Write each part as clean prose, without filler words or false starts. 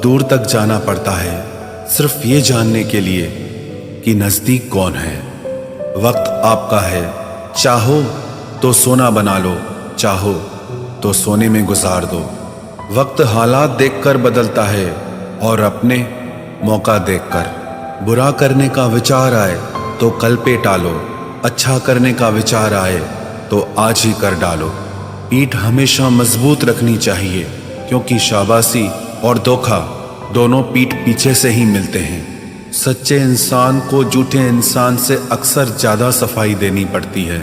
दूर तक जाना पड़ता है सिर्फ ये जानने के लिए कि नज़दीक कौन है। वक्त आपका है, चाहो तो सोना बना लो, चाहो तो सोने में गुजार दो। वक्त हालात देखकर बदलता है और अपने मौका देखकर। बुरा करने का विचार आए तो कल पे टालो, अच्छा करने का विचार आए तो आज ही कर डालो। पीठ हमेशा मजबूत रखनी चाहिए, क्योंकि शाबाशी और धोखा दोनों पीठ पीछे से ही मिलते हैं। सच्चे इंसान को झूठे इंसान से अक्सर ज़्यादा सफाई देनी पड़ती है।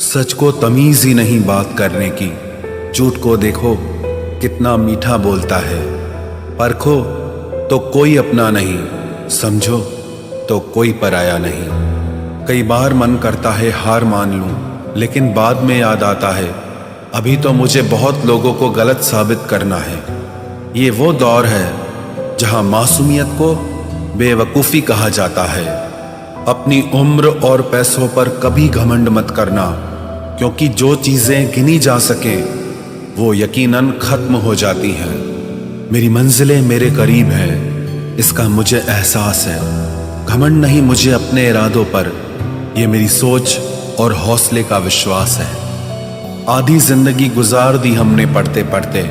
सच को तमीज़ ही नहीं बात करने की। झूठ को देखो कितना मीठा बोलता है। परखो तो कोई अपना नहीं, समझो तो कोई पराया नहीं। कई बार मन करता है हार मान लूं, लेकिन बाद में याद आता है अभी तो मुझे बहुत लोगों को गलत साबित करना है। ये वो दौर है जहां मासूमियत को बेवकूफ़ी कहा जाता है। अपनी उम्र और पैसों पर कभी घमंड मत करना, क्योंकि जो चीज़ें गिनी जा सकें वो यकीनन ख़त्म हो जाती हैं। मेरी मंजिलें मेरे करीब है, इसका मुझे एहसास है। घमंड नहीं मुझे अपने इरादों पर, ये मेरी सोच और हौसले का विश्वास है। आधी जिंदगी गुजार दी हमने पढ़ते पढ़ते,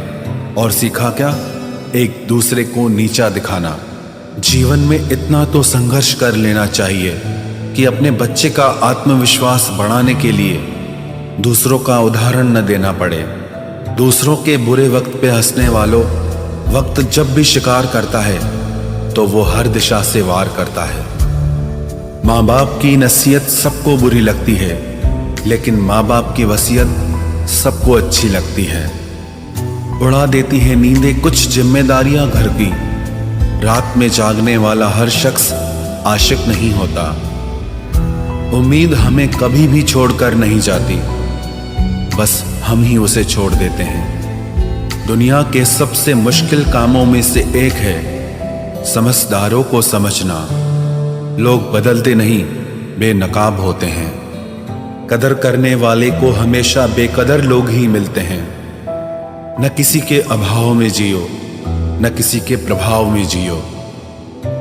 और सीखा क्या? एक दूसरे को नीचा दिखाना। जीवन में इतना तो संघर्ष कर लेना चाहिए कि अपने बच्चे का आत्मविश्वास बढ़ाने के लिए दूसरों का उदाहरण न देना पड़े। दूसरों के बुरे वक्त पे हंसने वालों, वक्त जब भी शिकार करता है तो वो हर दिशा से वार करता है। माँ बाप की नसीहत सबको बुरी लगती है, लेकिन माँ बाप की वसीयत सबको अच्छी लगती है। उड़ा देती है नींदें कुछ जिम्मेदारियां घर की। रात में जागने वाला हर शख्स आशिक नहीं होता। उम्मीद हमें कभी भी छोड़कर नहीं जाती, बस हम ही उसे छोड़ देते हैं। दुनिया के सबसे मुश्किल कामों में से एक है समझदारों को समझना। लोग बदलते नहीं, बेनकाब होते हैं। कदर करने वाले को हमेशा बेकदर लोग ही मिलते हैं। न किसी के अभाव में जियो, न किसी के प्रभाव में जियो।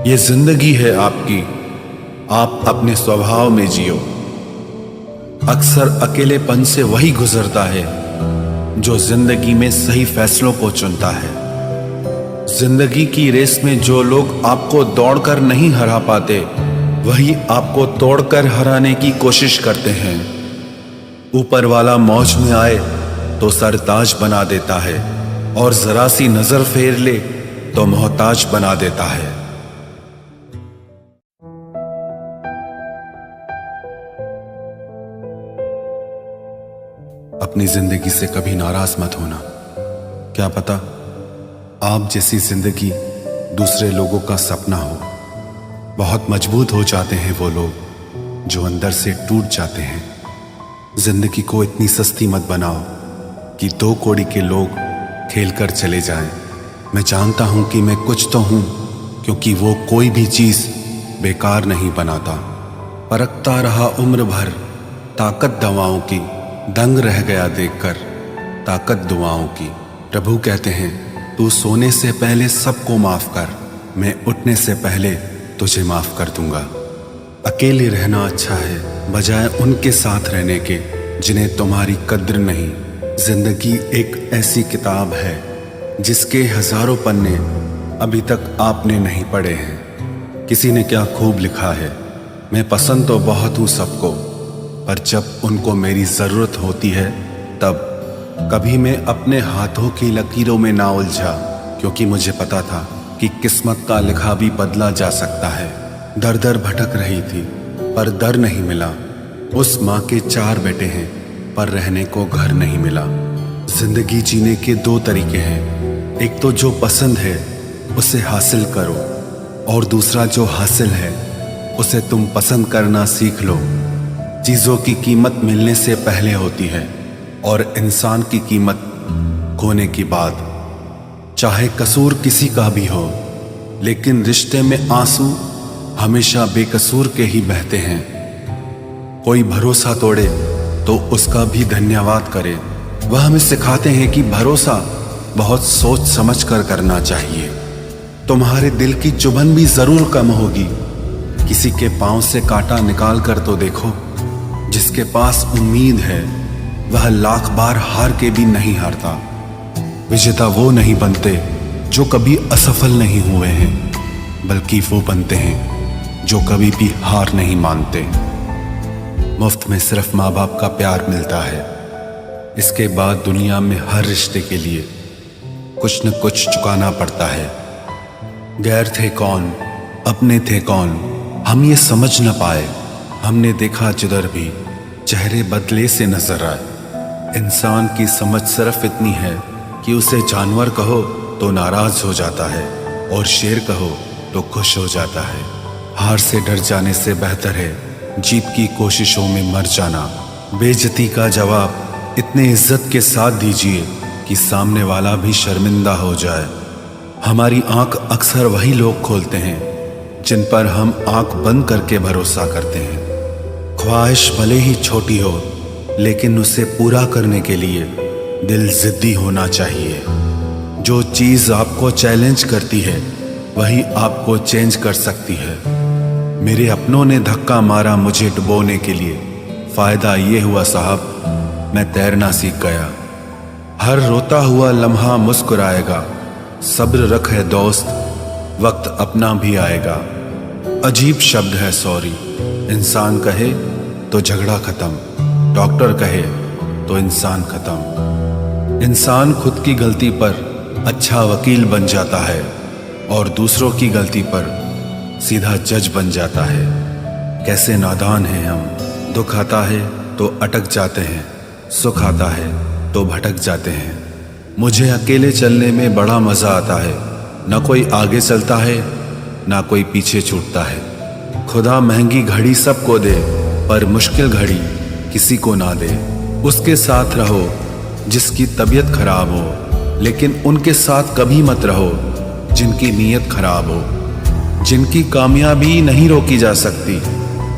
ये जिंदगी है आपकी, आप अपने स्वभाव में जियो। अक्सर अकेलेपन से वही गुजरता है जो जिंदगी में सही फैसलों को चुनता है। जिंदगी की रेस में जो लोग आपको दौड़कर नहीं हरा पाते, वही आपको तोड़कर हराने की कोशिश करते हैं। ऊपर वाला मौज में आए तो सरताज बना देता है, और जरा सी नजर फेर ले तो मोहताज बना देता है। अपनी जिंदगी से कभी नाराज मत होना। क्या पता आप जैसी जिंदगी दूसरे लोगों का सपना हो। बहुत मजबूत हो जाते हैं वो लोग जो अंदर से टूट जाते हैं। जिंदगी को इतनी सस्ती मत बनाओ कि 2 कौड़ी के लोग खेल कर चले जाएं। मैं जानता हूं कि मैं कुछ तो हूं, क्योंकि वो कोई भी चीज बेकार नहीं बनाता। परखता रहा उम्र भर ताकत दवाओं की, दंग रह गया देखकर ताकत दुआओं की। प्रभु कहते हैं तू सोने से पहले सबको माफ कर, मैं उठने से पहले तुझे माफ कर दूंगा। अकेले रहना अच्छा है बजाय उनके साथ रहने के जिन्हें तुम्हारी कद्र नहीं। जिंदगी एक ऐसी किताब है जिसके हजारों पन्ने अभी तक आपने नहीं पढ़े हैं। किसी ने क्या खूब लिखा है, मैं पसंद तो बहुत हूँ सबको, पर जब उनको मेरी ज़रूरत होती है तब। कभी मैं अपने हाथों की लकीरों में ना उलझा, क्योंकि मुझे पता था कि किस्मत का लिखा भी बदला जा सकता है। दर दर भटक रही थी पर दर नहीं मिला। उस माँ के 4 बेटे हैं पर रहने को घर नहीं मिला। जिंदगी जीने के 2 तरीके हैं, एक तो जो पसंद है उसे हासिल करो, और दूसरा जो हासिल है उसे तुम पसंद करना सीख लो। चीज़ों की कीमत मिलने से पहले होती है और इंसान की कीमत खोने की बाद। चाहे कसूर किसी का भी हो, लेकिन रिश्ते में आंसू हमेशा बेकसूर के ही बहते हैं। कोई भरोसा तोड़े तो उसका भी धन्यवाद करे। वह हमें सिखाते हैं कि भरोसा बहुत सोच समझ कर करना चाहिए। तुम्हारे दिल की चुभन भी जरूर कम होगी। किसी के पांव से कांटा निकाल कर तो देखो। जिसके पास उम्मीद है वह लाख बार हार के भी नहीं हारता। विजेता वो नहीं बनते जो कभी असफल नहीं हुए हैं, बल्कि वो बनते हैं जो कभी भी हार नहीं मानते। मुफ्त में सिर्फ माँ बाप का प्यार मिलता है। इसके बाद दुनिया में हर रिश्ते के लिए कुछ न कुछ चुकाना पड़ता है। गैर थे कौन, अपने थे कौन, हम ये समझ न पाए। हमने देखा जिधर भी चेहरे बदले से नजर आए। इंसान की समझ सिर्फ इतनी है कि उसे जानवर कहो तो नाराज हो जाता है और शेर कहो तो खुश हो जाता है। हार से डर जाने से बेहतर है जीत की कोशिशों में मर जाना। बेइज्जती का जवाब इतने इज्जत के साथ दीजिए कि सामने वाला भी शर्मिंदा हो जाए। हमारी आंख अक्सर वही लोग खोलते हैं जिन पर हम आंख बंद करके भरोसा करते हैं। ख्वाहिश भले ही छोटी हो, लेकिन उसे पूरा करने के लिए दिल जिद्दी होना चाहिए। जो चीज़ आपको चैलेंज करती है वही आपको चेंज कर सकती है। मेरे अपनों ने धक्का मारा मुझे डुबोने के लिए। फ़ायदा ये हुआ साहब, मैं तैरना सीख गया। हर रोता हुआ लम्हा मुस्कुराएगा। सब्र रख है दोस्त, वक्त अपना भी आएगा। अजीब शब्द है सॉरी। इंसान कहे तो झगड़ा खत्म, डॉक्टर कहे तो इंसान खत्म। इंसान खुद की गलती पर अच्छा वकील बन जाता है और दूसरों की गलती पर सीधा जज बन जाता है। कैसे नादान हैं हम। दुख आता है तो अटक जाते हैं, सुख आता है तो भटक जाते हैं। मुझे अकेले चलने में बड़ा मज़ा आता है। न कोई आगे चलता है ना कोई पीछे छूटता है। खुदा महंगी घड़ी सबको दे, पर मुश्किल घड़ी किसी को ना दे। उसके साथ रहो जिसकी तबीयत खराब हो, लेकिन उनके साथ कभी मत रहो जिनकी नीयत खराब हो। जिनकी कामयाबी नहीं रोकी जा सकती,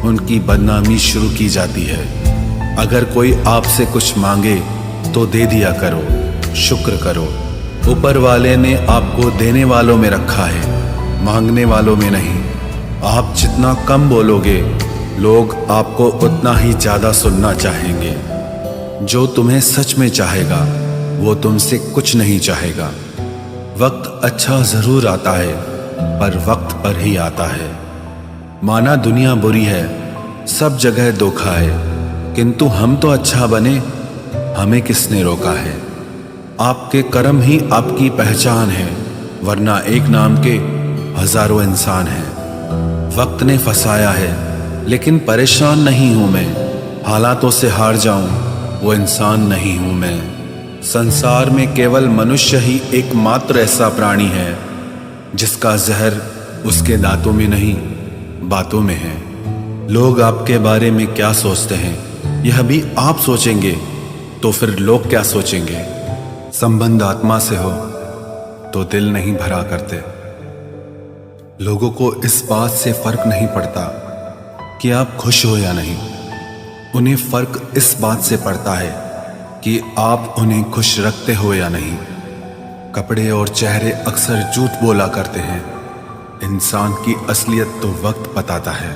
उनकी बदनामी शुरू की जाती है। अगर कोई आपसे कुछ मांगे तो दे दिया करो, शुक्र करो। ऊपर वाले ने आपको देने वालों में रखा है, मांगने वालों में नहीं। आप जितना कम बोलोगे, लोग आपको उतना ही ज्यादा सुनना चाहेंगे। जो तुम्हें सच में चाहेगा वो तुमसे कुछ नहीं चाहेगा। वक्त अच्छा जरूर आता है, पर वक्त पर ही आता है। माना दुनिया बुरी है, सब जगह धोखा है, किंतु हम तो अच्छा बने, हमें किसने रोका है। आपके कर्म ही आपकी पहचान है, वरना एक नाम के हजारों इंसान हैं। वक्त ने फंसाया है, लेकिन परेशान नहीं हूं मैं। हालातों से हार जाऊं वो इंसान नहीं हूं मैं। संसार में केवल मनुष्य ही एकमात्र ऐसा प्राणी है जिसका जहर उसके दांतों में नहीं, बातों में है। लोग आपके बारे में क्या सोचते हैं यह भी आप सोचेंगे तो फिर लोग क्या सोचेंगे। संबंध आत्मा से हो तो दिल नहीं भरा करते। लोगों को इस बात से फर्क नहीं पड़ता कि आप खुश हो या नहीं। उन्हें फर्क इस बात से पड़ता है कि आप उन्हें खुश रखते हो या नहीं। कपड़े और चेहरे अक्सर झूठ बोला करते हैं। इंसान की असलियत तो वक्त बताता है।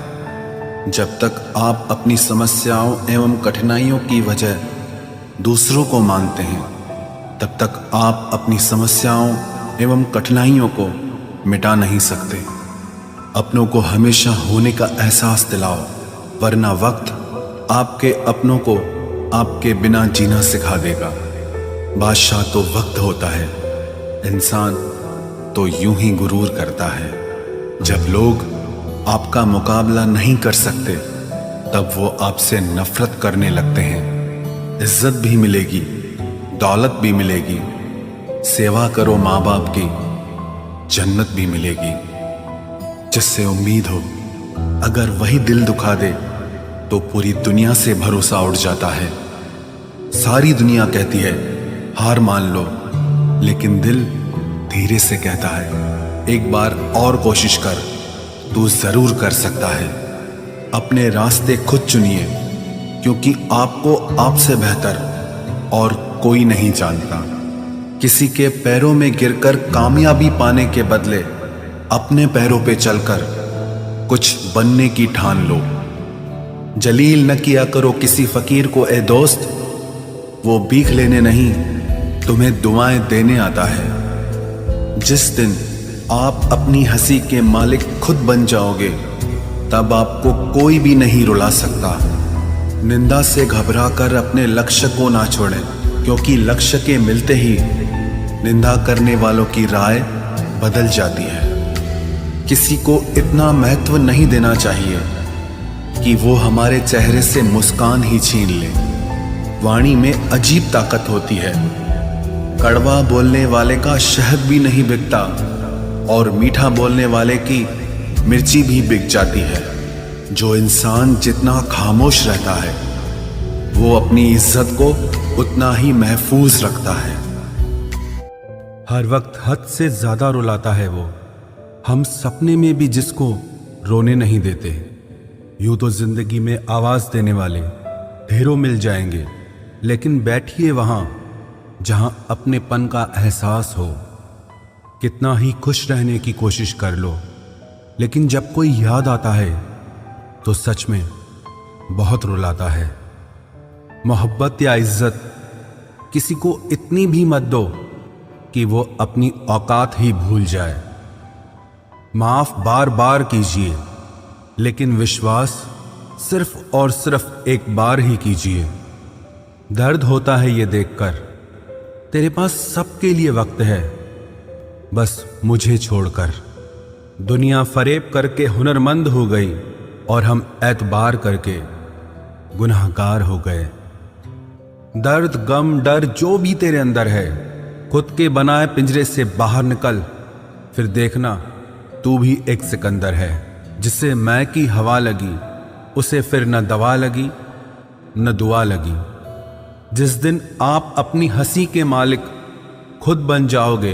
जब तक आप अपनी समस्याओं एवं कठिनाइयों की वजह दूसरों को मानते हैं, तब तक आप अपनी समस्याओं एवं कठिनाइयों को मिटा नहीं सकते। अपनों को हमेशा होने का एहसास दिलाओ, वरना वक्त आपके अपनों को आपके बिना जीना सिखा देगा। बादशाह तो वक्त होता है, इंसान तो यूं ही गुरूर करता है। जब लोग आपका मुकाबला नहीं कर सकते, तब वो आपसे नफरत करने लगते हैं। इज्जत भी मिलेगी, दौलत भी मिलेगी। सेवा करो माँ बाप की, जन्नत भी मिलेगी। जिससे उम्मीद हो, अगर वही दिल दुखा दे तो पूरी दुनिया से भरोसा उड़ जाता है। सारी दुनिया कहती है हार मान लो, लेकिन दिल धीरे से कहता है एक बार और कोशिश कर, तू जरूर कर सकता है। अपने रास्ते खुद चुनिए, क्योंकि आपको आपसे बेहतर और कोई नहीं जानता। किसी के पैरों में गिरकर कामयाबी पाने के बदले अपने पैरों पे चलकर कुछ बनने की ठान लो। जलील न किया करो किसी फकीर को ए दोस्त, वो भीख लेने नहीं तुम्हें दुआएं देने आता है। जिस दिन आप अपनी हंसी के मालिक खुद बन जाओगे, तब आपको कोई भी नहीं रुला सकता। निंदा से घबराकर अपने लक्ष्य को ना छोड़ें, क्योंकि लक्ष्य के मिलते ही निंदा करने वालों की राय बदल जाती है। किसी को इतना महत्व नहीं देना चाहिए कि वो हमारे चेहरे से मुस्कान ही छीन ले। वाणी में अजीब ताकत होती है। कड़वा बोलने वाले का शहद भी नहीं बिकता और मीठा बोलने वाले की मिर्ची भी बिक जाती है। जो इंसान जितना खामोश रहता है, वो अपनी इज्जत को उतना ही महफूज रखता है। हर वक्त हद से ज्यादा रुलाता है वो। हम सपने में भी जिसको रोने नहीं देते। यूं तो जिंदगी में आवाज देने वाले ढेरों मिल जाएंगे, लेकिन बैठिए वहां जहां अपनेपन का एहसास हो। कितना ही खुश रहने की कोशिश कर लो, लेकिन जब कोई याद आता है तो सच में बहुत रुलाता है। मोहब्बत या इज्जत किसी को इतनी भी मत दो कि वो अपनी औकात ही भूल जाए। माफ बार बार कीजिए, लेकिन विश्वास सिर्फ और सिर्फ एक बार ही कीजिए। दर्द होता है ये देखकर तेरे पास सबके लिए वक्त है, बस मुझे छोड़कर। दुनिया फरेब करके हुनरमंद हो गई और हम एतबार करके गुनाहगार हो गए। दर्द, गम, डर जो भी तेरे अंदर है, खुद के बनाए पिंजरे से बाहर निकल। फिर देखना तू भी एक सिकंदर है, जिसे मैं की हवा लगी उसे फिर न दवा लगी न दुआ लगी। जिस दिन आप अपनी हंसी के मालिक खुद बन जाओगे,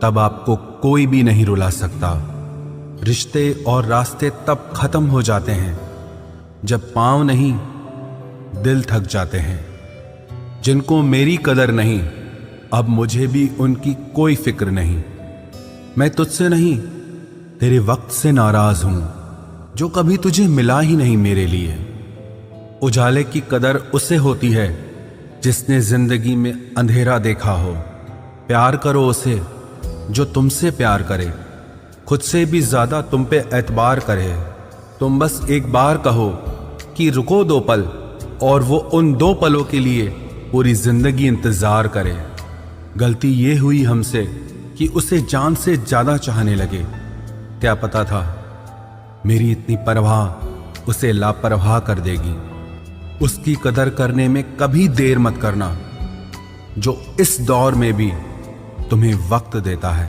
तब आपको कोई भी नहीं रुला सकता। रिश्ते और रास्ते तब खत्म हो जाते हैं जब पांव नहीं दिल थक जाते हैं। जिनको मेरी कदर नहीं, अब मुझे भी उनकी कोई फिक्र नहीं। मैं तुझसे नहीं तेरे वक्त से नाराज हूं, जो कभी तुझे मिला ही नहीं मेरे लिए। उजाले की कदर उसे होती है जिसने जिंदगी में अंधेरा देखा हो। प्यार करो उसे जो तुमसे प्यार करे, खुद से भी ज्यादा तुम पे एतबार करे। तुम बस एक बार कहो कि रुको 2 पल, और वो उन 2 पलों के लिए पूरी जिंदगी इंतजार करे। गलती ये हुई हमसे कि उसे जान से ज्यादा चाहने लगे। क्या पता था मेरी इतनी परवाह उसे लापरवाह कर देगी। उसकी कदर करने में कभी देर मत करना, जो इस दौर में भी तुम्हें वक्त देता है।